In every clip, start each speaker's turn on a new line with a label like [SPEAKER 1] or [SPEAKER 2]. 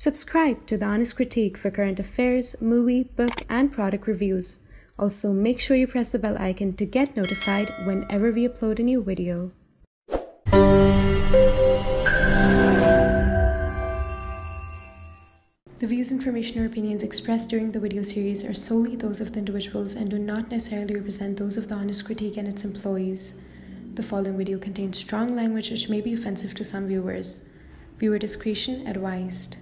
[SPEAKER 1] Subscribe to The Honest Critique for current affairs, movie, book, and product reviews. Also, make sure you press the bell icon to get notified whenever we upload a new video. The views, information, or opinions expressed during the video series are solely those of the individuals and do not necessarily represent those of The Honest Critique and its employees. The following video contains strong language which may be offensive to some viewers. Viewer discretion advised.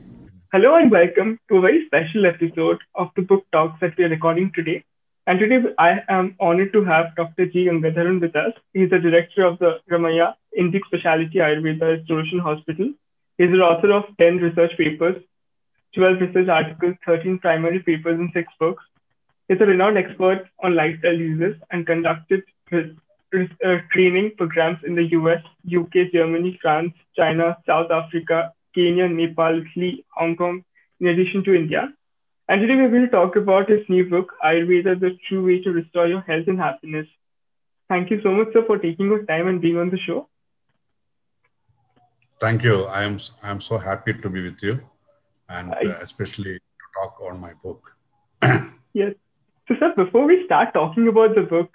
[SPEAKER 2] Hello and welcome to a very special episode of the book talks that we are recording today. And today I am honored to have Dr. G. Gangadharan with us. He is the director of the Ramaiah Indic Specialty Ayurveda Restoration Hospital. He is the author of 10 research papers, 12 research articles, 13 primary papers, and 6 books. He is a renowned expert on lifestyle diseases and conducted training programs in the US, UK, Germany, France, China, South Africa, Kenya, Nepal, Italy, Hong Kong, in addition to India. And today we're going to talk about his new book, Ayurveda, the True Way to Restore Your Health and Happiness. Thank you so much, sir, for taking your time and being on the show.
[SPEAKER 3] Thank you. I am so happy to be with you, and especially to talk on my book.
[SPEAKER 2] Yes. So, sir, before we start talking about the book,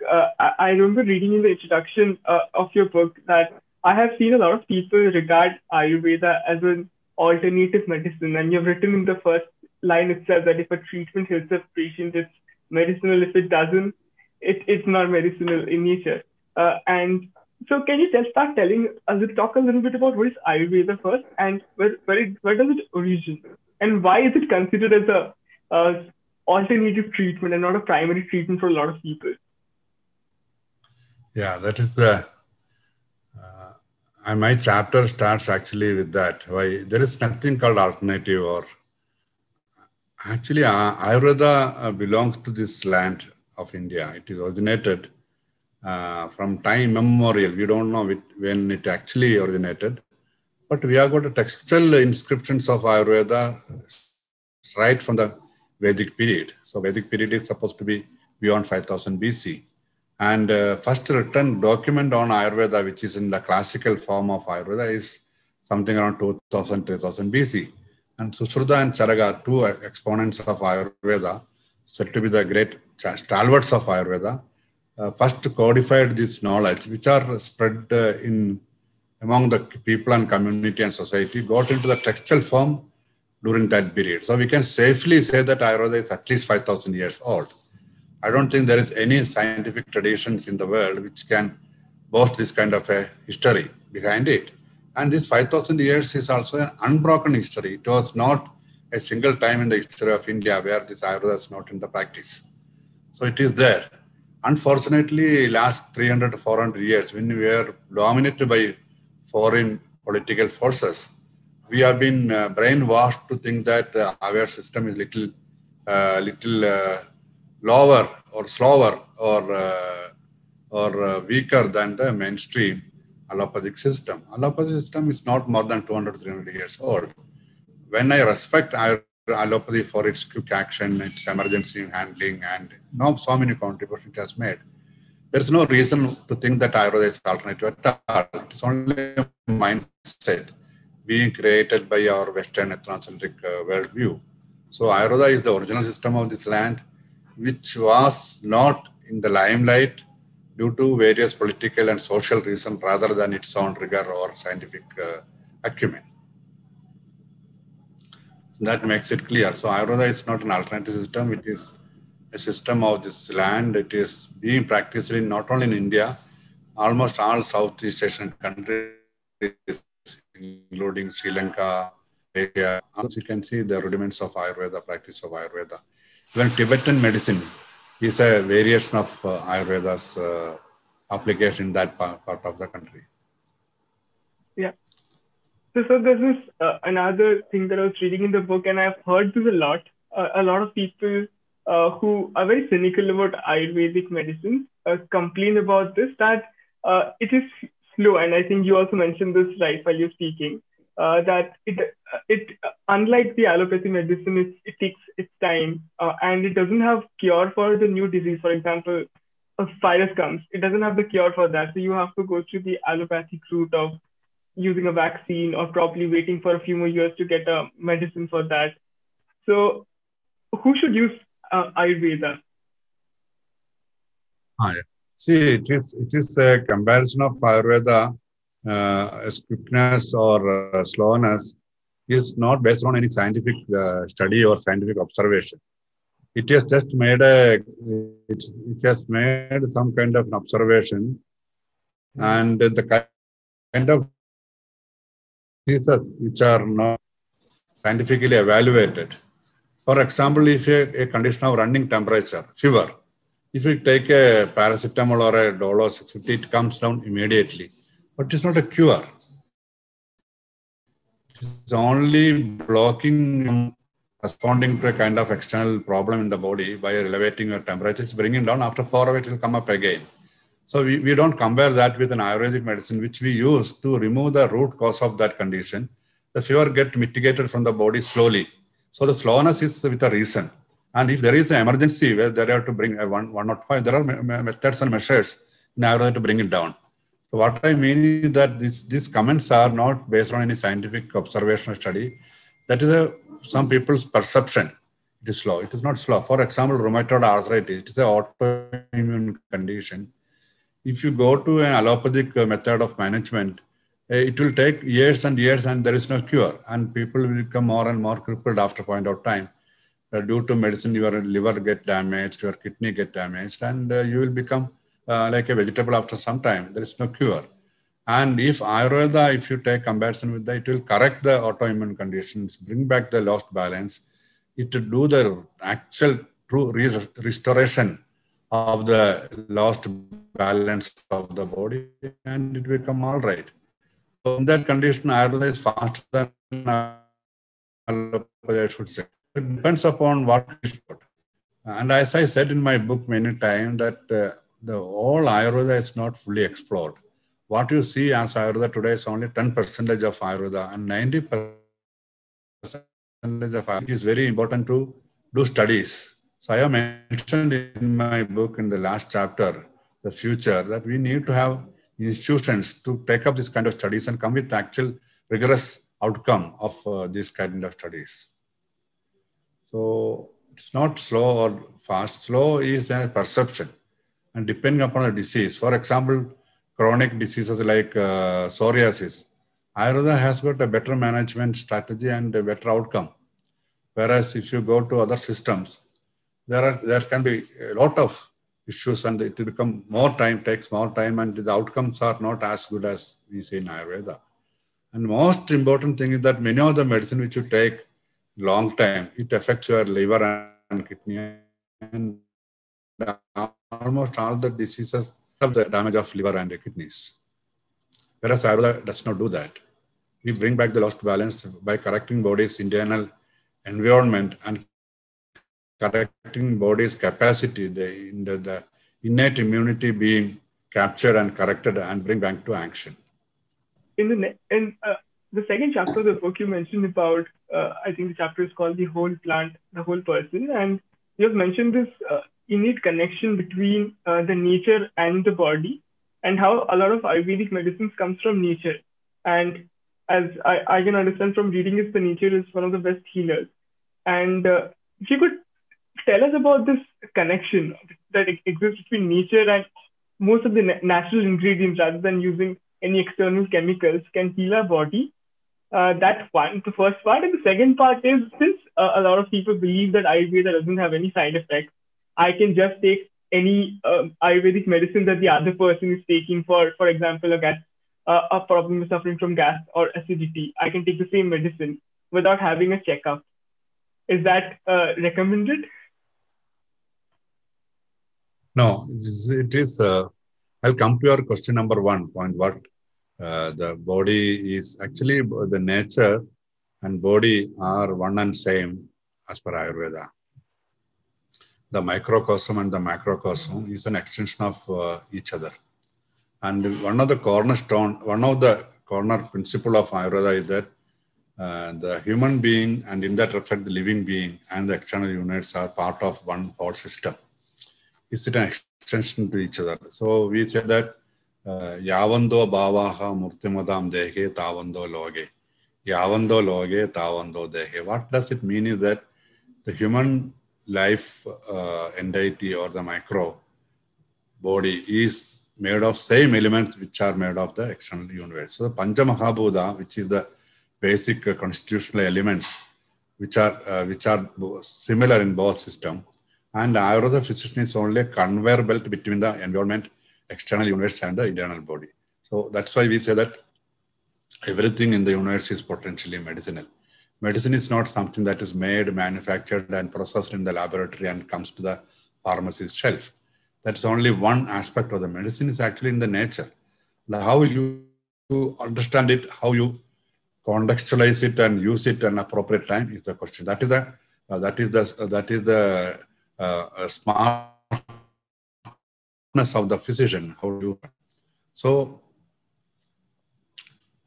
[SPEAKER 2] I remember reading in the introduction of your book that I have seen a lot of people regard Ayurveda as an alternative medicine. And you've written in the first line itself that if a treatment helps a patient, it's medicinal. If it doesn't, it's not medicinal in nature. And so can you talk a little bit about what is Ayurveda first, and where does it origin? And why is it considered as a alternative treatment and not a primary treatment for a lot of people?
[SPEAKER 3] Yeah, that is my chapter starts actually with that. Why there is nothing called alternative, or actually Ayurveda belongs to this land of India. It is originated from time immemorial. We don't know when it actually originated, but we have got a textual inscriptions of Ayurveda right from the Vedic period. So Vedic period is supposed to be beyond 5000 BC. And first written document on Ayurveda, which is in the classical form of Ayurveda, is something around 2000, 3000 BC. And Sushruta and Charaka, two exponents of Ayurveda, said to be the great stalwarts of Ayurveda, first codified this knowledge, which are spread among the people and community and society, got into the textual form during that period. So we can safely say that Ayurveda is at least 5000 years old. I don't think there is any scientific traditions in the world which can boast this kind of a history behind it. And this 5000 years is also an unbroken history. It was not a single time in the history of India where this Ayurveda is not in the practice. So it is there. Unfortunately, last 300 to 400 years, when we were dominated by foreign political forces, we have been brainwashed to think that our system is little lower or slower or weaker than the mainstream allopathic system. Allopathic system is not more than 200, 300 years old. When I respect allopathy for its quick action, its emergency handling, and so many contributions it has made, there's no reason to think that Ayurveda is alternative at all. It's only a mindset being created by our Western ethnocentric worldview. So Ayurveda is the original system of this land, which was not in the limelight due to various political and social reasons rather than its own rigor or scientific acumen. That makes it clear. So Ayurveda is not an alternative system. It is a system of this land. It is being practiced in not only in India, almost all Southeast Asian countries, including Sri Lanka, Asia. As you can see the rudiments of Ayurveda, practice of Ayurveda. Even Tibetan medicine is a variation of Ayurveda's application in that part of the country.
[SPEAKER 2] Yeah. So this is another thing that I was reading in the book, and I've heard this a lot. A lot of people who are very cynical about Ayurvedic medicine complain about this, that it is slow. And I think you also mentioned this right while you're speaking, that it unlike the allopathy medicine, it takes its time, and it doesn't have cure for the new disease. For example, a virus comes, it doesn't have the cure for that. So you have to go through the allopathic route of using a vaccine or probably waiting for a few more years to get a medicine for that. So who should use Ayurveda?
[SPEAKER 3] See, it is a comparison of Ayurveda as quickness or slowness is not based on any scientific study or scientific observation. It has just made some kind of an observation, and the kind of diseases which are not scientifically evaluated. For example, if a condition of running temperature, fever, if you take a paracetamol or a Dolo 650, it comes down immediately. But it's not a cure. It's only blocking, responding to a kind of external problem in the body by elevating your temperature. It's bringing down. After 4 hours, it will come up again. So we don't compare that with an Ayurvedic medicine, which we use to remove the root cause of that condition. The fever gets mitigated from the body slowly. So the slowness is with a reason. And if there is an emergency where they have to bring a 105, there are methods and measures in Ayurveda to bring it down. So what I mean is that these comments are not based on any scientific observation or study. That is some people's perception. It is slow. It is not slow. For example, rheumatoid arthritis, it is an autoimmune condition. If you go to an allopathic method of management, it will take years and years and there is no cure. And people will become more and more crippled after a point of time. Due to medicine, your liver get damaged, your kidney get damaged, and you will become like a vegetable after some time. There is no cure. And if Ayurveda, if you take comparison with that, it will correct the autoimmune conditions, bring back the lost balance. It will do the actual true restoration of the lost balance of the body, and it will become all right. So in that condition, Ayurveda is faster than Allopathy, I should say. It depends upon what is what. And as I said in my book many times, that the whole Ayurveda is not fully explored. What you see as Ayurveda today is only 10% of Ayurveda, and 90% of Ayurveda. It is very important to do studies. So I have mentioned in my book in the last chapter, The Future, that we need to have institutions to take up this kind of studies and come with actual rigorous outcome of this kind of studies. So it's not slow or fast. Slow is a perception, and depending upon the disease. For example, chronic diseases like psoriasis, Ayurveda has got a better management strategy and a better outcome. Whereas if you go to other systems, there can be a lot of issues and it will become more time, takes more time, and the outcomes are not as good as we say in Ayurveda. And most important thing is that many of the medicine which you take long time, it affects your liver and kidney, and almost all the diseases have the damage of liver and the kidneys. Whereas Ayurveda does not do that. We bring back the lost balance by correcting body's internal environment and correcting body's capacity, the innate immunity being captured and corrected and bring back to action.
[SPEAKER 2] In the second chapter of the book, you mentioned about, I think the chapter is called The Whole Plant, the Whole Person. And you have mentioned this innate connection between the nature and the body, and how a lot of Ayurvedic medicines comes from nature. And as I can understand from reading it, the nature is one of the best healers. And if you could tell us about this connection that exists between nature and most of the natural ingredients, rather than using any external chemicals, can heal our body. That's one, the first part. And the second part is, since a lot of people believe that Ayurveda doesn't have any side effects, I can just take any Ayurvedic medicine that the other person is taking for example, a problem suffering from gas or acidity. I can take the same medicine without having a checkup. Is that recommended?
[SPEAKER 3] No, it is. I'll come to your question number 1 point. What the body is actually, the nature and body are one and same as per Ayurveda. The microcosm and the macrocosm is an extension of each other. And one of the corner principle of Ayurveda is that the human being, and in that respect, the living being and the external units are part of one whole system. Is it an extension to each other? So we say that Yavando bhavaha murtimadam dehe tavando loge. Yavando loge tavando dehe. What does it mean is that the human life entity or the micro body is made of same elements which are made of the external universe. So the Pancha Mahabhuta, which is the basic constitutional elements which are similar in both systems, and Ayurveda physician is only a conveyor belt between the environment, external universe, and the internal body. So that's why we say that everything in the universe is potentially medicinal. Medicine is not something that is made, manufactured, and processed in the laboratory and comes to the pharmacist's shelf. That's only one aspect of the medicine. Is actually in the nature. Now, how you understand it, how you contextualize it and use it at an appropriate time is the question. That is the smartness of the physician. How do you? So,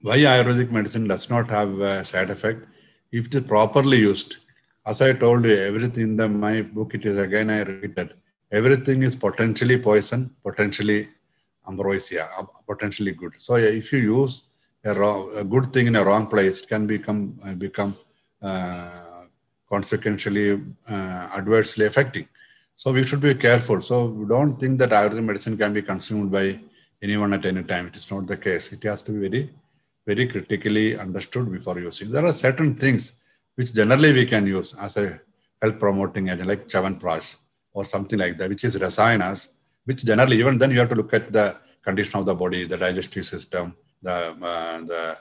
[SPEAKER 3] why Ayurvedic medicine does not have a side effect? If it is properly used, as I told you, everything in my book, it is again I repeated, everything is potentially poison, potentially ambrosia, potentially good. So if you use a good thing in a wrong place, it can become consequentially adversely affecting. So we should be careful. So we don't think that Ayurvedic medicine can be consumed by anyone at any time. It is not the case. It has to be very, very critically understood before using. There are certain things which generally we can use as a health promoting agent, like Chyawanprash or something like that, which is rasayanas, which generally, even then you have to look at the condition of the body, the digestive system, the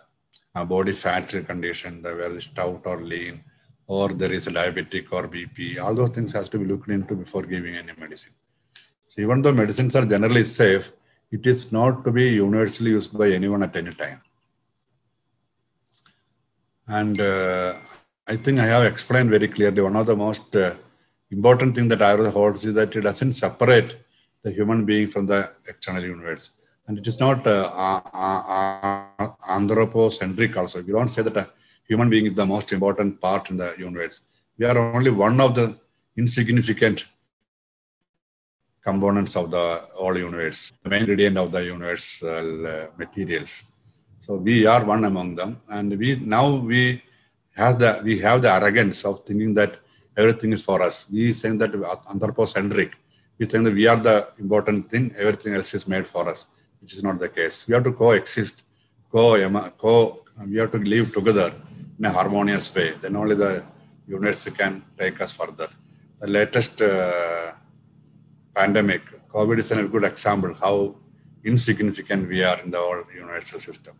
[SPEAKER 3] body fat condition, whether it's stout or lean, or there is a diabetic or BP. All those things has to be looked into before giving any medicine. So even though medicines are generally safe, it is not to be universally used by anyone at any time. And I think I have explained very clearly, one of the most important things that Ayurveda holds is that it doesn't separate the human being from the external universe. And it is not anthropocentric also. We don't say that a human being is the most important part in the universe. We are only one of the insignificant components of the whole universe, the main ingredient of the universal materials. So we are one among them, and we have the arrogance of thinking that everything is for us. We saying that anthropocentric. We think that we are the important thing. Everything else is made for us, which is not the case. We have to coexist. We have to live together in a harmonious way. Then only the universe can take us further. The latest pandemic, COVID, is a good example how insignificant we are in the whole universal system.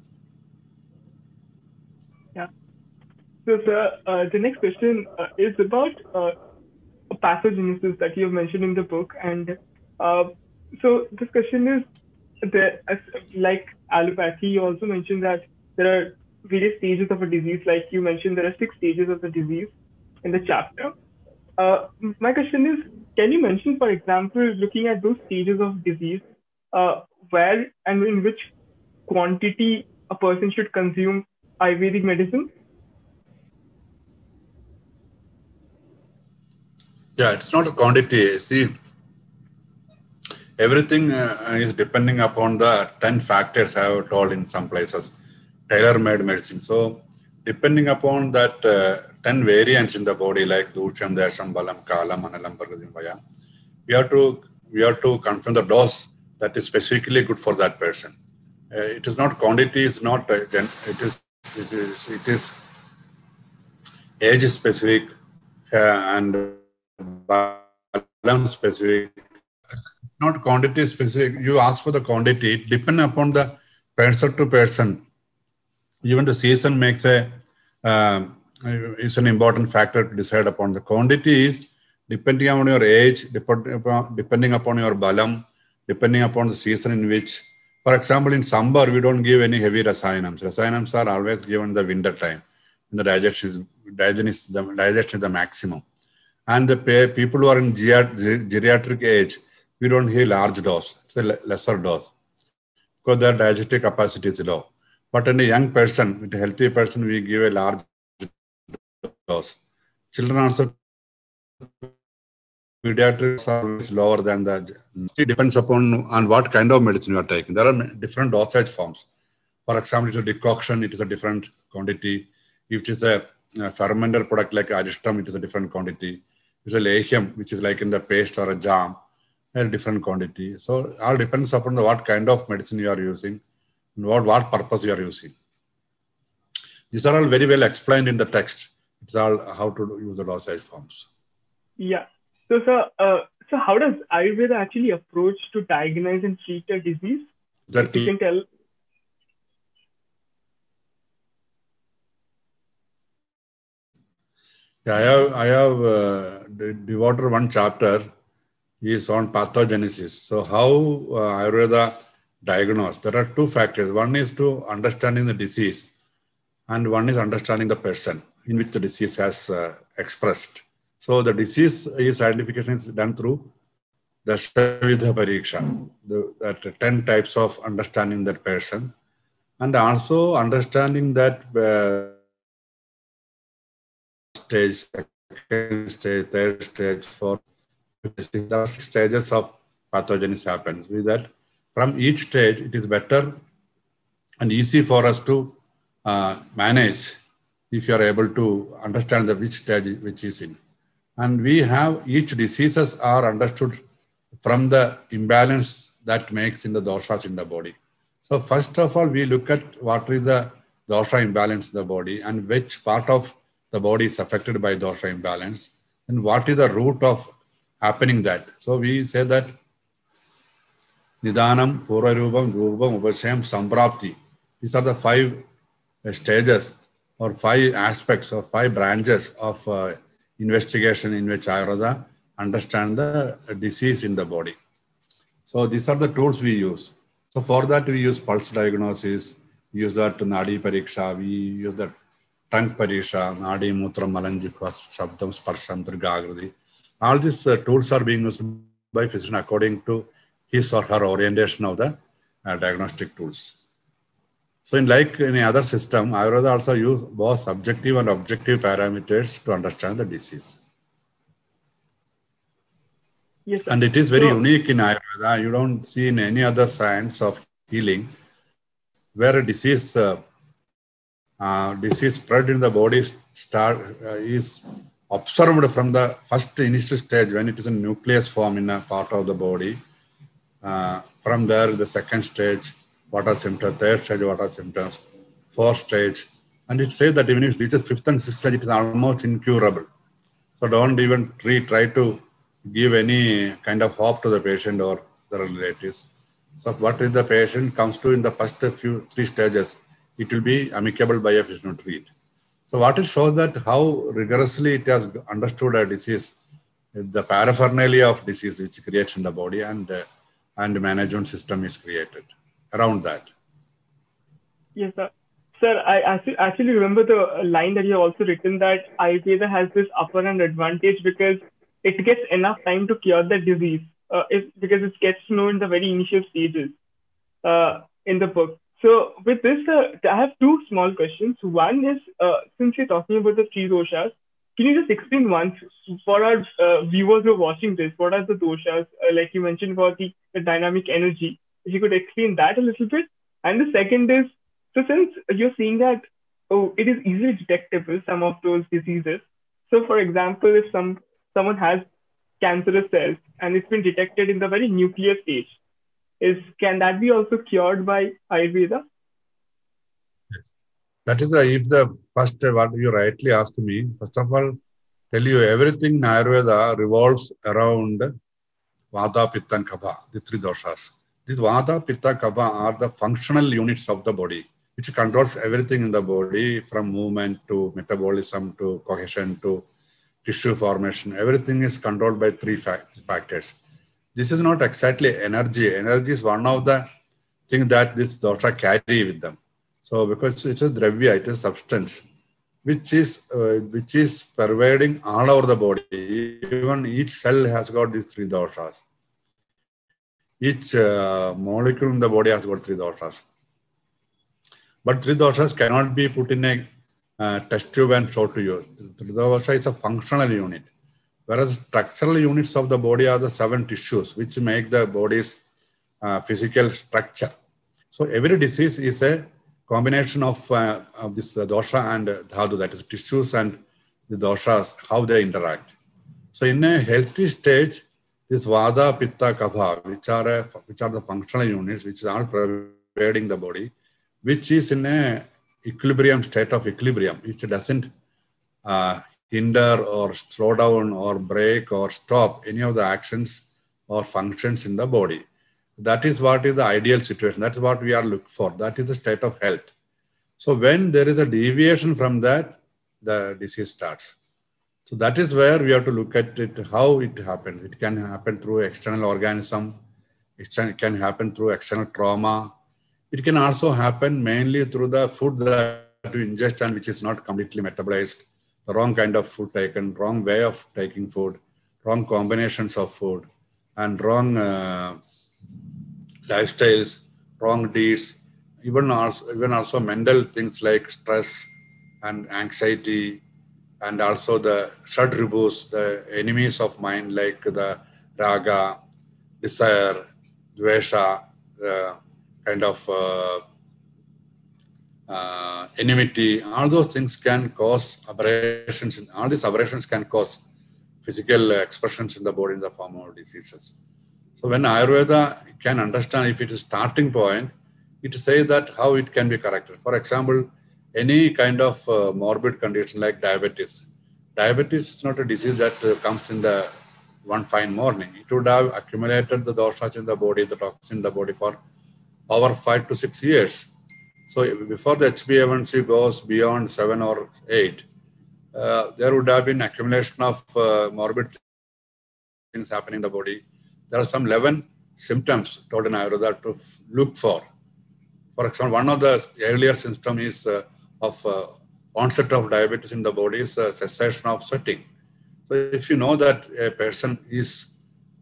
[SPEAKER 2] Yeah. So, sir, the next question is about pathogenesis that you have mentioned in the book. And so this question is, like allopathy, you also mentioned that there are various stages of a disease. Like you mentioned, there are 6 stages of the disease in the chapter. My question is, can you mention, for example, looking at those stages of disease, where and in which quantity a person should consume Ayurvedic medicine?
[SPEAKER 3] Yeah, it's not a quantity. See, everything is depending upon the 10 factors I have told in some places, tailor-made medicine. So, depending upon that 10 variants in the body, like Dusham, Dasham, Balam, Kalam, Analam, Pargadim, Vaya, we have to confirm the dose that is specifically good for that person. It is not quantity, is not it is age specific and Balam specific. Not quantity specific. You ask for the quantity, depending upon the person to person. Even the season makes is an important factor to decide upon. The quantity is depending on your age, depending upon your balam, depending upon the season in which. For example, in summer, we don't give any heavy rasayanams. Rasayanams are always given in the winter time. In the digestion is the maximum. And the people who are in geriatric age, we don't give large dose. It's a lesser dose because their digestive capacity is low. But in a young person, with a healthy person, we give a large dose. Children also pediatrics are lower than the. It depends upon on what kind of medicine you are taking. There are different dosage forms. For example, it's a decoction, it is a different quantity. If it is a fermented product like aristam, it is a different quantity. If it's a lechem, which is like in the paste or a jam, a different quantity. So all depends upon what kind of medicine you are using and what purpose you are using. These are all very well explained in the text. It's all how to use the dosage forms.
[SPEAKER 2] Yeah. So, so how does Ayurveda actually approach to diagnose and treat a disease? If you can tell.
[SPEAKER 3] Yeah, I have devoted one chapter is on pathogenesis. So how Ayurveda diagnose? There are two factors. One is to understanding the disease, and one is understanding the person in which the disease has expressed. So the disease identification is done through the Shavidha Pariksha, that 10 types of understanding that person, and also understanding that stage, second stage, third stage, fourth. There are 6 stages of pathogenesis happens. With that, from each stage, it is better and easy for us to manage if you are able to understand which stage which is in. And we have each diseases are understood from the imbalance that makes in the doshas in the body. So first of all, we look at what is the dosha imbalance in the body and which part of the body is affected by dosha imbalance and what is the root of happening that. So we say that Nidanam, Purarubam, Rubam, Upasham, Samprapti. These are the 5 stages or 5 aspects or 5 branches of investigation in which Ayurveda understand the disease in the body. So these are the tools we use. So for that we use pulse diagnosis, we use that Nadi Pariksha, we use that tongue Pariksha, Nadi, Mutra, Malanjikva, Shabdam, Sparsham, Dirghagradi. All these tools are being used by physician according to his or her orientation of the diagnostic tools. So in like any other system, Ayurveda also use both subjective and objective parameters to understand the disease.
[SPEAKER 2] Yes, sir.
[SPEAKER 3] And it is very unique in Ayurveda. You don't see in any other science of healing where a disease spread in the body is observed from the first initial stage when it is in nucleus form in a part of the body. From there, the second stage, what are symptoms, third stage, what are symptoms, fourth stage. And it says that even if it reaches 5th and 6th stage, it is almost incurable. So don't even try to give any kind of hope to the patient or the relatives. So what is the patient comes to in the first 3 stages, it will be amicable by a physician to treat. So what it shows that how rigorously it has understood a disease, the paraphernalia of disease which creates in the body and management system is created around that.
[SPEAKER 2] Yes, sir. Sir, I actually remember the line that you have also written that Ayurveda has this upper hand advantage because it gets enough time to cure the disease because it gets to know in the very initial stages in the book. So with this, I have 2 small questions. One is, since you're talking about the 3 doshas, can you just explain once for our viewers who are watching this, what are the doshas? Like you mentioned about the dynamic energy. If you could explain that a little bit. And the second is, so since you're seeing that, it is easily detectable, some of those diseases. So for example, if someone has cancerous cells and it's been detected in the very nuclear stage, can that be also cured by Ayurveda?
[SPEAKER 3] Yes. That is if the first what you rightly asked me. First of all, tell you everything in Ayurveda revolves around Vata, Pitta, and Kapha, the 3 doshas. These Vata, Pitta, Kapha are the functional units of the body, which controls everything in the body from movement to metabolism to cohesion to tissue formation. Everything is controlled by 3 factors. This is not exactly energy. Energy is one of the things that this dosha carry with them. So because it's a dravya, it is substance, which is pervading all over the body. Even each cell has got these 3 doshas. Each molecule in the body has got 3 doshas. But 3 doshas cannot be put in a test tube and shown to you. The dosha is a functional unit. Whereas structural units of the body are the 7 tissues, which make the body's physical structure. So every disease is a combination of this dosha and dhatu, that is tissues and the doshas, how they interact. So in a healthy stage, this vada, pitta, kapha, which are the functional units, which are all pervading the body, which is in a equilibrium, state of equilibrium, which doesn't hinder or slow down or break or stop any of the actions or functions in the body. That is what is the ideal situation. That's what we are looking for. That is the state of health. So when there is a deviation from that, the disease starts. So that is where we have to look at it, how it happens. It can happen through external organism. It can happen through external trauma. It can also happen mainly through the food that you ingest and which is not completely metabolized, the wrong kind of food taken, wrong way of taking food, wrong combinations of food, and wrong lifestyles, wrong deeds, even also mental things like stress and anxiety, and also the shadribus, the enemies of mind like the raga, desire, dvesha, kind of enmity. All those things can cause aberrations. All these aberrations can cause physical expressions in the body in the form of diseases. So when Ayurveda can understand if it is starting point, it says that how it can be corrected. For example, any kind of morbid condition like diabetes. Diabetes is not a disease that comes in the one fine morning. It would have accumulated the doshas in the body, the toxin in the body for over 5 to 6 years. So before the HbA1c goes beyond 7 or 8, there would have been accumulation of morbid things happening in the body. There are some 11 symptoms told in Ayurveda to look for. For example, one of the earlier symptoms is of onset of diabetes in the body is cessation of sweating. So if you know that a person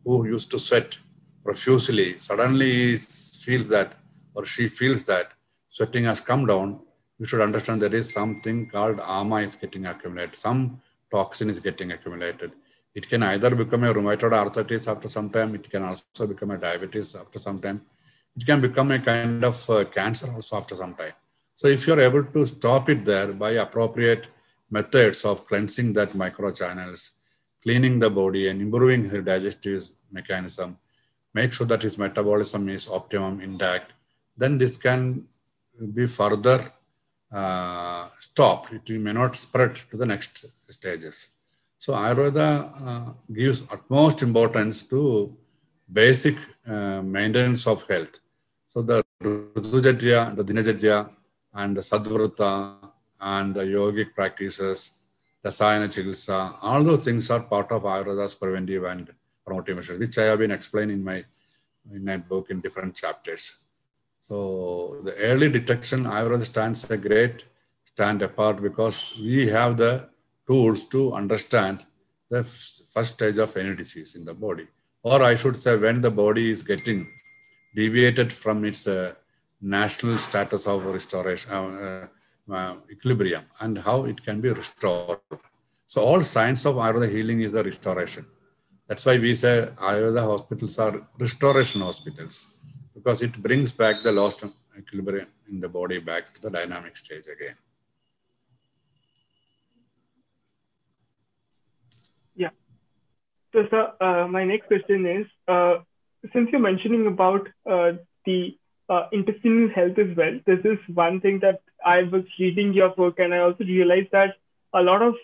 [SPEAKER 3] who used to sweat profusely, suddenly feels that or she feels that sweating has come down, you should understand there is something called ama is getting accumulated. Some toxin is getting accumulated. It can either become a rheumatoid arthritis after some time. It can also become a diabetes after some time. It can become a kind of cancer also after some time. So if you're able to stop it there by appropriate methods of cleansing that microchannels, cleaning the body and improving her digestive mechanism, make sure that his metabolism is optimum, intact, then this can be further stopped. It may not spread to the next stages. So Ayurveda gives utmost importance to basic maintenance of health. So the Ritucharya, the Dinacharya, and the Sadvrata, and the yogic practices, Rasayana Chikitsa, all those things are part of Ayurveda's preventive and promotive measures, which I have been explaining in my book in different chapters. So the early detection, Ayurveda stands a great stand apart because we have the tools to understand the first stage of any disease in the body. Or I should say when the body is getting deviated from its national status of restoration, equilibrium, and how it can be restored. So all signs of Ayurveda healing is the restoration. That's why we say Ayurveda hospitals are restoration hospitals, because it brings back the lost equilibrium in the body back to the dynamic stage again.
[SPEAKER 2] Yeah. So, sir, my next question is, since you're mentioning about the intestinal health as well, this is one thing that I was reading your book, and I also realized that a lot of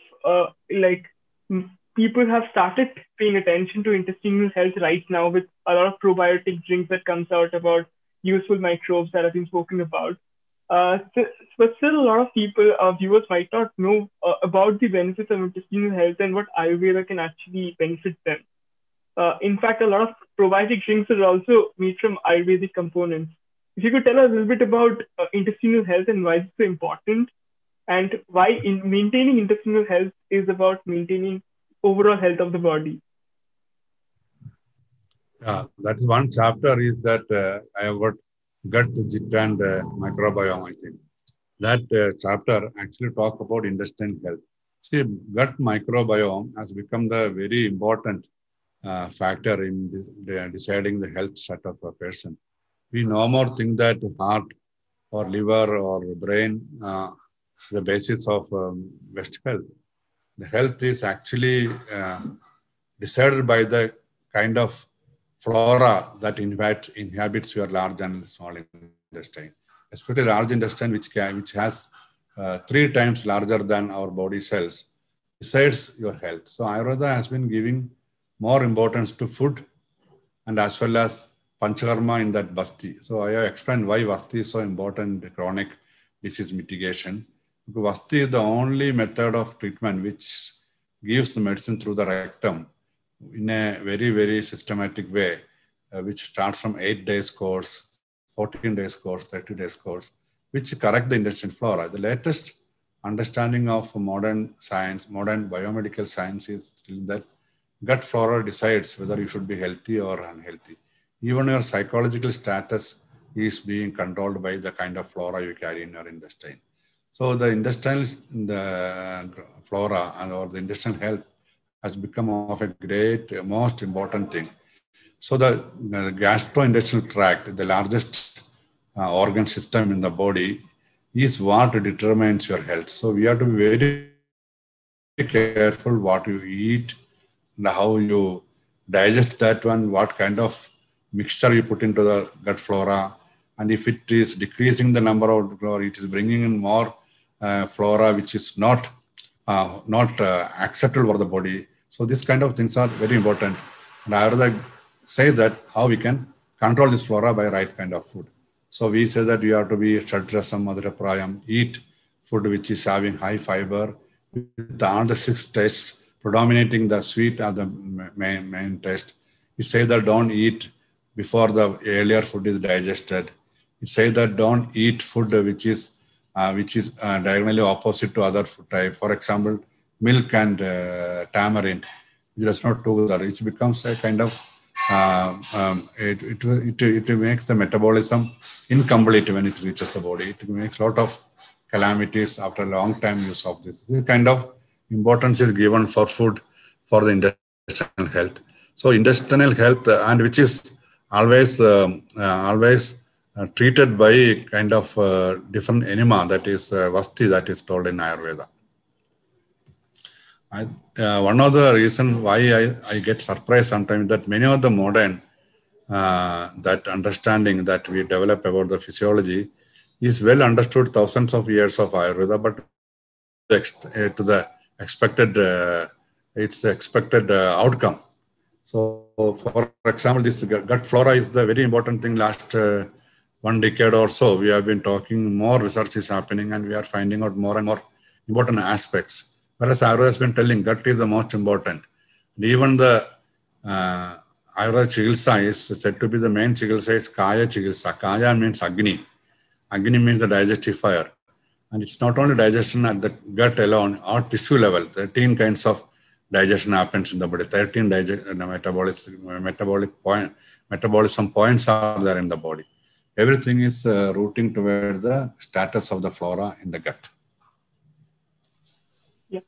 [SPEAKER 2] people have started paying attention to intestinal health right now with a lot of probiotic drinks that comes out about useful microbes that have been spoken about. But still, a lot of people, viewers might not know about the benefits of intestinal health and what Ayurveda can actually benefit them. In fact, a lot of probiotic drinks are also made from Ayurvedic components. If you could tell us a little bit about intestinal health and why it's so important, and why maintaining intestinal health is about maintaining overall health of the body.
[SPEAKER 3] Yeah, that is one chapter is that I have got gut, jit and microbiome, I think. That chapter actually talk about intestinal health. See, gut microbiome has become the very important factor in deciding the health status of a person. We no more think that heart or liver or brain the basis of best health. The health is actually decided by the kind of flora that inhabits your large and small intestine, especially large intestine, which has 3 times larger than our body cells, decides your health. So Ayurveda has been giving more importance to food and as well as Panchakarma in that Basti. So I have explained why Basti is so important in chronic disease mitigation. Because Basti is the only method of treatment which gives the medicine through the rectum in a very, very systematic way, which starts from 8 days course, 14 days course, 30 days course, which correct the intestinal flora. The latest understanding of modern science, modern biomedical science is that gut flora decides whether you should be healthy or unhealthy. Even your psychological status is being controlled by the kind of flora you carry in your intestine. So the intestinal flora or the intestinal health has become of a great, most important thing. So the gastrointestinal tract, the largest organ system in the body, is what determines your health. So we have to be very careful what you eat and how you digest that one, what kind of mixture you put into the gut flora, and if it is decreasing the number of flora, it is bringing in more flora which is not acceptable for the body. So these kind of things are very important. And I rather say that how we can control this flora by right kind of food. So we say that you have to be Shadrasam, Madhuraprayam, eat food which is having high fiber, with all the 6 tastes predominating the sweet are the main taste. You say that don't eat before the earlier food is digested. You say that don't eat food which is diagonally opposite to other food type. For example, milk and tamarind. It does not together. It becomes a kind of it makes the metabolism incomplete when it reaches the body. It makes a lot of calamities after a long time use of this. This kind of importance is given for food for the intestinal health. So intestinal health and which is always treated by kind of different enema, that is Vasti, that is told in Ayurveda. One of the reasons why I get surprised sometimes that many of the modern that understanding that we develop about the physiology is well understood thousands of years of Ayurveda, but to the expected outcome. So, for example, this gut flora is the very important thing. Last 1 decade or so, we have been talking, more research is happening, and we are finding out more and more important aspects. Whereas Ayurveda has been telling gut is the most important. And even the Ayurveda Chikitsa is said to be the main Chikitsa is Kaya Chikitsa. Kaya means Agni. Agni means the digestive fire. And it's not only digestion at the gut alone or tissue level. 13 kinds of digestion happens in the body. 13 metabolism points are there in the body. Everything is rooting towards the status of the flora in the gut.
[SPEAKER 2] Yeah.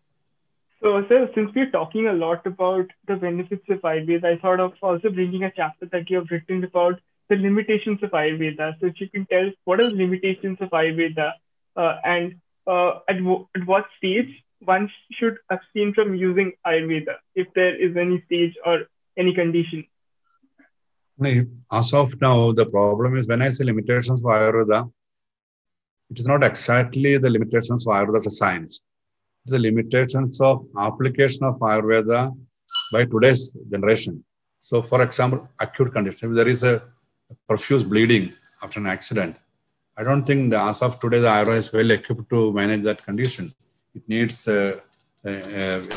[SPEAKER 2] So, sir, since we're talking a lot about the benefits of Ayurveda, I thought of also bringing a chapter that you have written about the limitations of Ayurveda. So, if you can tell what are the limitations of Ayurveda and at what stage one should abstain from using Ayurveda, if there is any stage or any condition.
[SPEAKER 3] As of now, the problem is when I say limitations for Ayurveda, it is not exactly the limitations for Ayurveda as a science. It is the limitations of application of Ayurveda by today's generation. So, for example, acute condition, if there is a profuse bleeding after an accident, I don't think as of today the Ayurveda is well equipped to manage that condition. It needs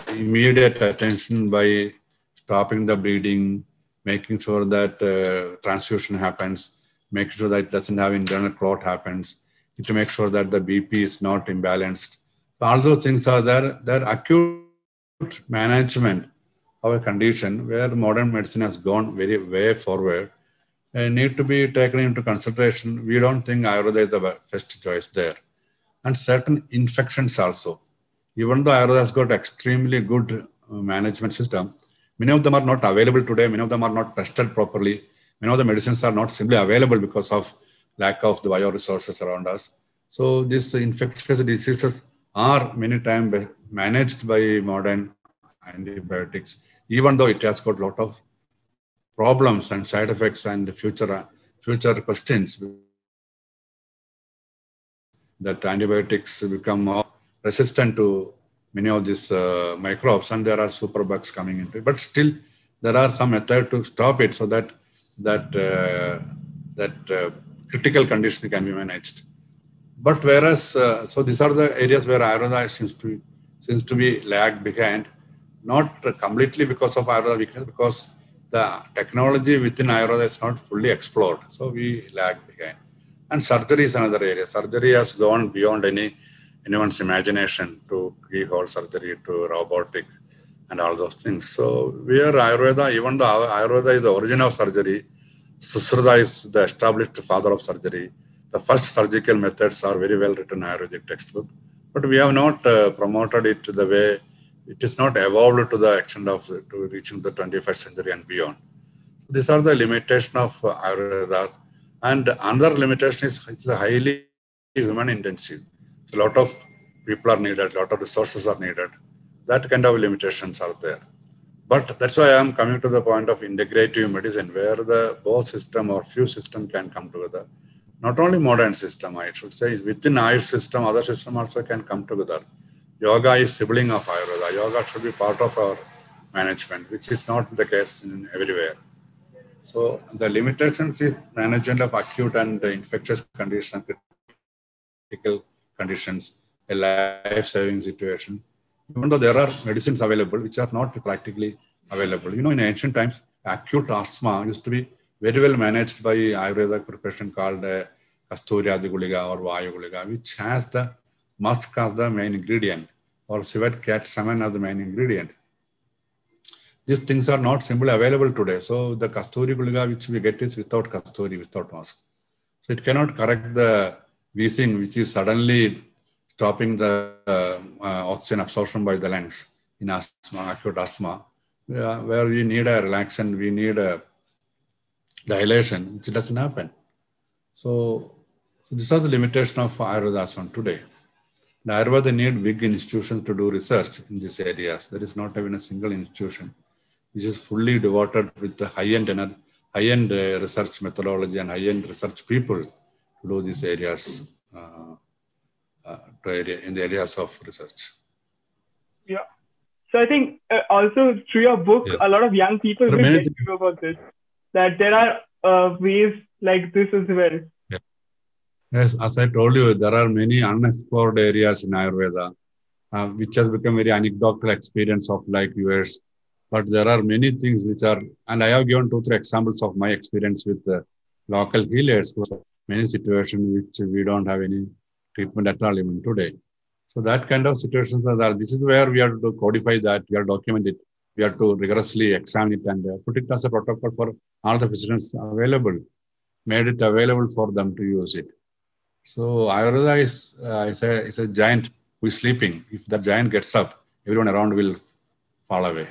[SPEAKER 3] immediate attention by stopping the bleeding, making sure that transfusion happens, making sure that it doesn't have internal clot happens, to make sure that the BP is not imbalanced. So all those things are there. They're acute management of a condition where modern medicine has gone way forward and need to be taken into consideration. We don't think Ayurveda is the best choice there. And certain infections also. Even though Ayurveda has got extremely good management system, many of them are not available today. Many of them are not tested properly. Many of the medicines are not simply available because of lack of the bioresources around us. So these infectious diseases are many times managed by modern antibiotics, even though it has got a lot of problems and side effects and future questions, that antibiotics become more resistant to many of these microbes, and there are superbugs coming into it. But still, there are some methods to stop it so that critical condition can be managed. But whereas, so these are the areas where Ayurveda seems to be lag behind, not completely because of Ayurveda weakness, because the technology within Ayurveda is not fully explored. So we lag behind. And surgery is another area. Surgery has gone beyond anyone's imagination, to keyhole surgery, to robotic, and all those things. So where Ayurveda, even though Ayurveda is the origin of surgery, Sushruta is the established father of surgery. The first surgical methods are very well written in Ayurvedic textbook, but we have not promoted it the way it is not evolved to the extent of to reaching the 21st century and beyond. So these are the limitation of Ayurveda. And another limitation is it's highly human intensive. So a lot of people are needed, a lot of resources are needed. That kind of limitations are there. But that's why I am coming to the point of integrative medicine, where the both system or few system can come together. Not only modern system, I should say, within Ayurveda system, other system also can come together. Yoga is sibling of Ayurveda. Yoga should be part of our management, which is not the case in everywhere. So the limitations is management of acute and infectious conditions, critical conditions, a life-saving situation. Even though there are medicines available which are not practically available. You know, in ancient times, acute asthma used to be very well managed by Ayurvedic preparation called Kasturi Adi Guliga or Vayu Guliga, which has the musk as the main ingredient, or civet cat salmon as the main ingredient. These things are not simply available today. So the Kasturi Guliga which we get is without Kasturi, without musk. So it cannot correct the wheezing, which is suddenly stopping the oxygen absorption by the lungs in asthma, acute asthma, where we need a relaxant, we need a dilation, which doesn't happen. So these are the limitations of Ayurveda today. The Ayurveda need big institutions to do research in these areas. There is not even a single institution which is fully devoted with the high-end research methodology and high-end research people to do these areas in the areas of research.
[SPEAKER 2] Yeah. So I think also through your book,
[SPEAKER 3] yes,
[SPEAKER 2] a lot of young people will get to know about this, that there are ways like this as well.
[SPEAKER 3] Yeah. Yes, as I told you, there are many unexplored areas in Ayurveda, which has become very anecdotal experience of like yours. But there are many things which are, and I have given 2-3 examples of my experience with local healers, many situations which we don't have any treatment at all even today. So that kind of situations are there. This is where we have to codify that, we have to document it, we have to rigorously examine it and put it as a protocol for all the physicians available, made it available for them to use it. So Ayurveda is a giant who is sleeping. If the giant gets up, everyone around will fall away.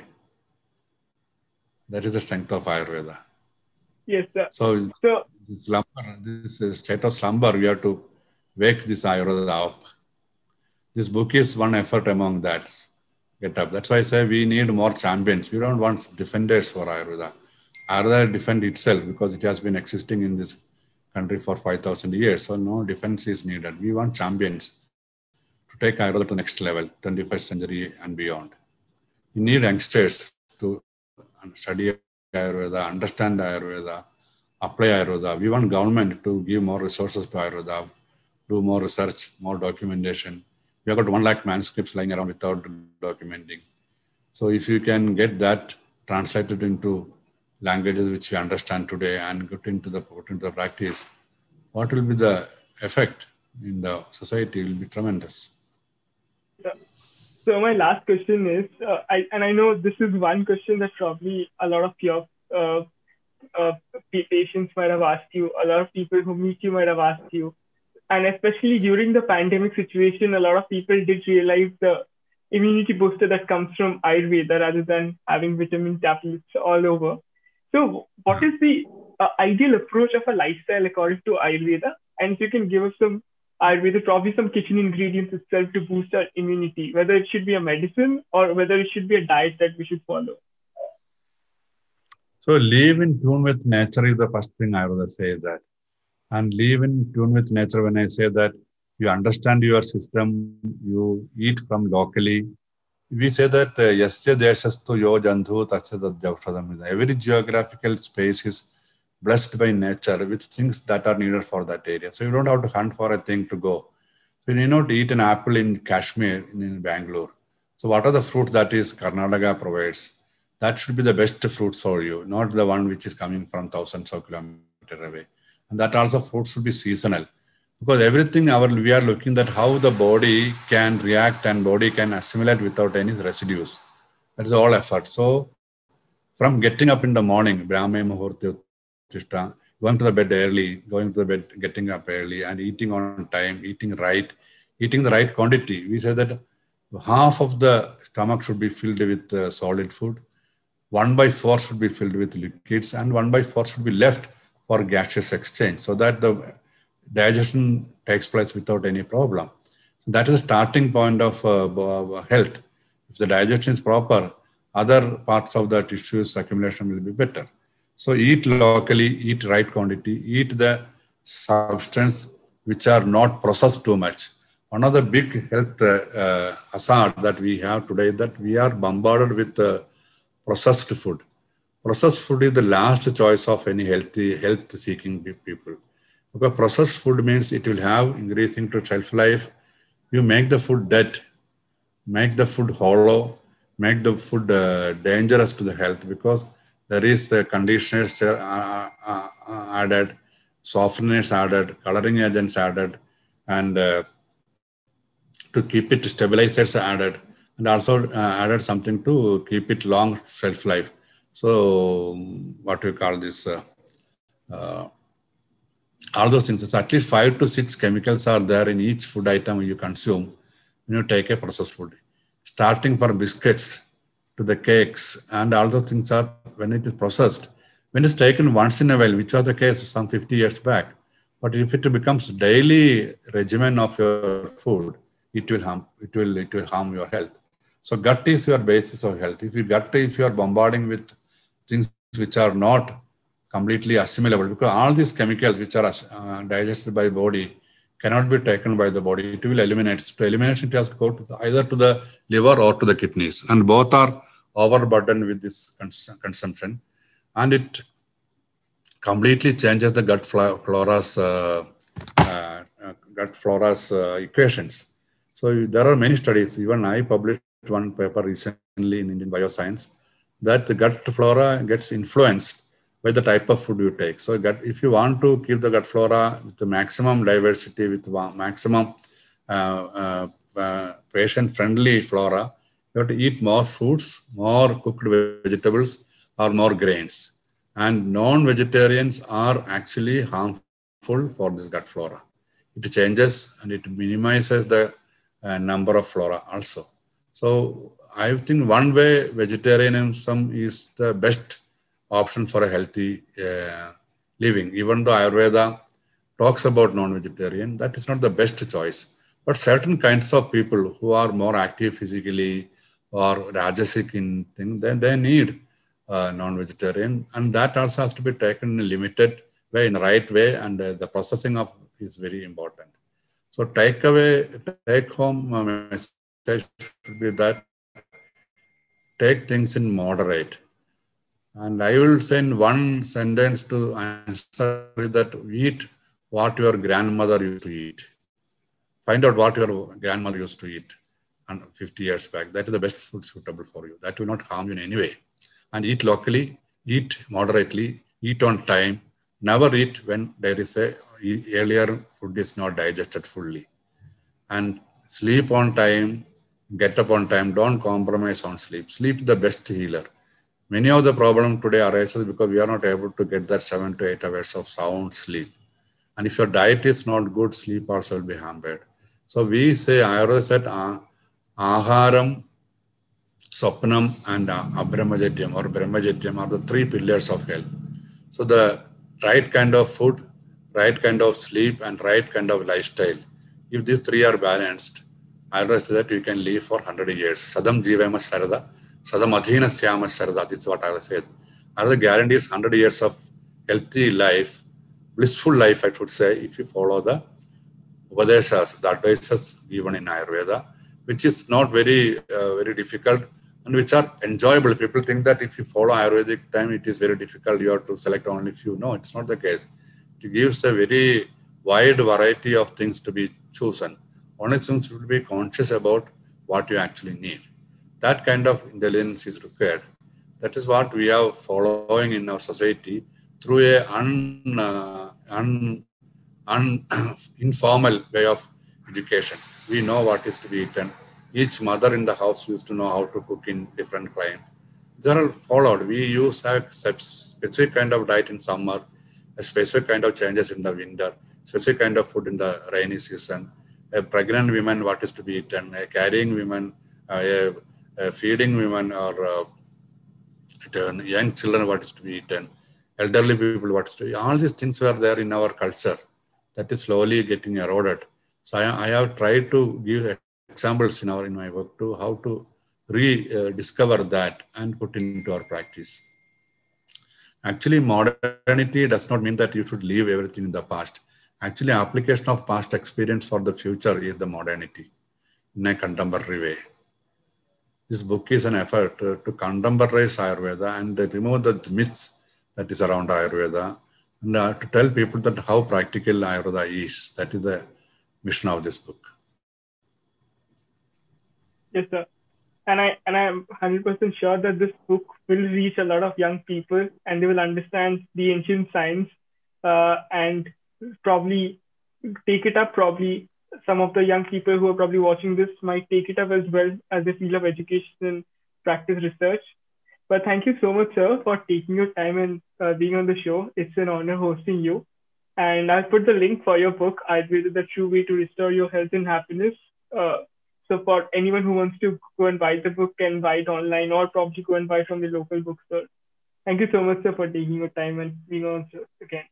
[SPEAKER 3] That is the strength of Ayurveda.
[SPEAKER 2] Yes, sir.
[SPEAKER 3] So this state of slumber, we have to wake this Ayurveda up. This book is one effort among that. Get up. That's why I say we need more champions. We don't want defenders for Ayurveda. Ayurveda defend itself because it has been existing in this country for 5,000 years. So no defense is needed. We want champions to take Ayurveda to the next level, 21st century and beyond. You need youngsters to study Ayurveda, understand Ayurveda, apply Ayurveda. We want government to give more resources to Ayurveda, do more research, more documentation. We have got 1 lakh manuscripts lying around without documenting. So if you can get that translated into languages which we understand today and put into the practice, what will be the effect in the society will be tremendous.
[SPEAKER 2] Yeah. So my last question is, I know this is one question that probably a lot of your patients might have asked you, a lot of people who meet you might have asked you, and especially during the pandemic situation, a lot of people did realize the immunity booster that comes from Ayurveda rather than having vitamin tablets all over. So, what is the ideal approach of a lifestyle according to Ayurveda? And if you can give us some Ayurveda, probably some kitchen ingredients itself to boost our immunity, whether it should be a medicine or whether it should be a diet that we should follow.
[SPEAKER 3] So live in tune with nature is the first thing I would say that. And live in tune with nature when I say that you understand your system, you eat from locally. We say that yasya deshastu yo jandhu tasya tadjavshadam. Every geographical space is blessed by nature with things that are needed for that area. So you don't have to hunt for a thing to go. So you need not eat an apple in Kashmir, in Bangalore. So what are the fruits that is Karnataka provides? That should be the best fruits for you, not the one which is coming from thousands of kilometers away. And that also fruit should be seasonal. Because everything we are looking at how the body can react and body can assimilate without any residues. That is all effort. So from getting up in the morning, Brahme Muhurti, going to the bed early, going to the bed, getting up early and eating on time, eating the right quantity. We say that half of the stomach should be filled with solid food. 1/4 should be filled with liquids and 1/4 should be left for gaseous exchange so that the digestion takes place without any problem. That is the starting point of health. If the digestion is proper, other parts of the tissues accumulation will be better. So eat locally, eat right quantity, eat the substance which are not processed too much. One of the big health hazard that we have today is that we are bombarded with processed food. Processed food is the last choice of any health-seeking people. Because processed food means it will have increasing to shelf life. You make the food dead, make the food hollow, make the food dangerous to the health because there is conditioners added, softeners added, coloring agents added, and to keep it stabilizers added, and also added something to keep it long shelf life. So what we call this, all those things. So at least 5 to 6 chemicals are there in each food item you consume when you take a processed food. Starting from biscuits to the cakes and all those things are when it is processed. When it's taken once in a while, which was the case some 50 years back, but if it becomes daily regimen of your food, it will harm your health. So gut is your basis of health. If you are bombarding with things which are not completely assimilable, because all these chemicals which are digested by body cannot be taken by the body. It will eliminate. To elimination, it has to go either to the liver or to the kidneys, and both are overburdened with this consumption, and it completely changes the gut flora's equations. So there are many studies. Even I published one paper recently in Indian Bioscience that the gut flora gets influenced by the type of food you take. So if you want to keep the gut flora with the maximum diversity, with maximum patient-friendly flora, you have to eat more fruits, more cooked vegetables, or more grains. And non-vegetarians are actually harmful for this gut flora. It changes and it minimizes the number of flora also. So I think one way vegetarianism is the best option for a healthy living. Even though Ayurveda talks about non-vegetarian, that is not the best choice. But certain kinds of people who are more active physically or rajasic in things, then they need non-vegetarian, and that also has to be taken in a limited way, in the right way, and the processing of is very important. So take home message should be that take things in moderate. And I will say in one sentence to answer that eat what your grandmother used to eat. Find out what your grandmother used to eat 50 years back. That is the best food suitable for you. That will not harm you in any way. And eat locally, eat moderately, eat on time. Never eat when there is earlier food is not digested fully. And sleep on time, get up on time. Don't compromise on sleep. Sleep is the best healer. Many of the problems today arises because we are not able to get that 7 to 8 hours of sound sleep. And if your diet is not good, sleep also will be hampered. So we say, Ayurveda said, Aharam, Swapnam, and Abrahmajatyam or Brahmajatyam are the three pillars of health. So the right kind of food, right kind of sleep, and right kind of lifestyle. If these three are balanced, Ayurveda says that you can live for 100 years. Sadam Jivama Sarada, Sadam Adhina Syama Sarada. This is what Ayurveda says. Ayurveda guarantees 100 years of healthy life, blissful life, I should say, if you follow the Upadeshas, the advices given in Ayurveda, which is not very difficult and which are enjoyable. People think that if you follow Ayurvedic time, it is very difficult. You have to select only few. No, it's not the case. It gives a very wide variety of things to be chosen. Only things you will be conscious about what you actually need. That kind of intelligence is required. That is what we are following in our society through a informal way of education. We know what is to be eaten. Each mother in the house used to know how to cook in different climate. They are all followed. We use a specific kind of diet in summer, a specific kind of changes in the winter, specific kind of food in the rainy season. A pregnant woman, what is to be eaten, a carrying woman, a feeding woman, or young children, what is to be eaten, elderly people, what is to be. All these things were there in our culture. That is slowly getting eroded. So I have tried to give examples in my work to how to rediscover that and put into our practice. Actually, modernity does not mean that you should leave everything in the past. Actually, application of past experience for the future is the modernity in a contemporary way. This book is an effort to contemporize Ayurveda and remove the myths that is around Ayurveda, and to tell people that how practical Ayurveda is. That is the mission of this book.
[SPEAKER 2] Yes, sir. And I'm 100% sure that this book will reach a lot of young people and they will understand the ancient science and probably take it up. Probably some of the young people who are probably watching this might take it up as well as a field of education and practice research. But thank you so much, sir, for taking your time and being on the show. It's an honor hosting you. And I'll put the link for your book, Ayurveda, the True Way to Restore Your Health and Happiness. So for anyone who wants to go and buy the book, can buy it online or probably go and buy from the local bookstore. Thank you so much, sir, for taking your time and being on again.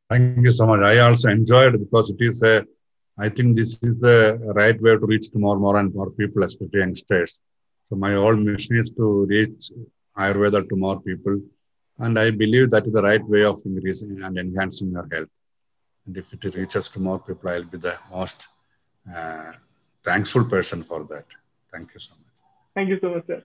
[SPEAKER 3] Thank you so much. I also enjoyed it because it is I think this is the right way to reach to more and more people, especially youngsters. So my whole mission is to reach Ayurveda to more people. And I believe that is the right way of increasing and enhancing your health. And if it reaches to more people, I'll be the most thankful person for that. Thank you so much.
[SPEAKER 2] Thank you so much, sir.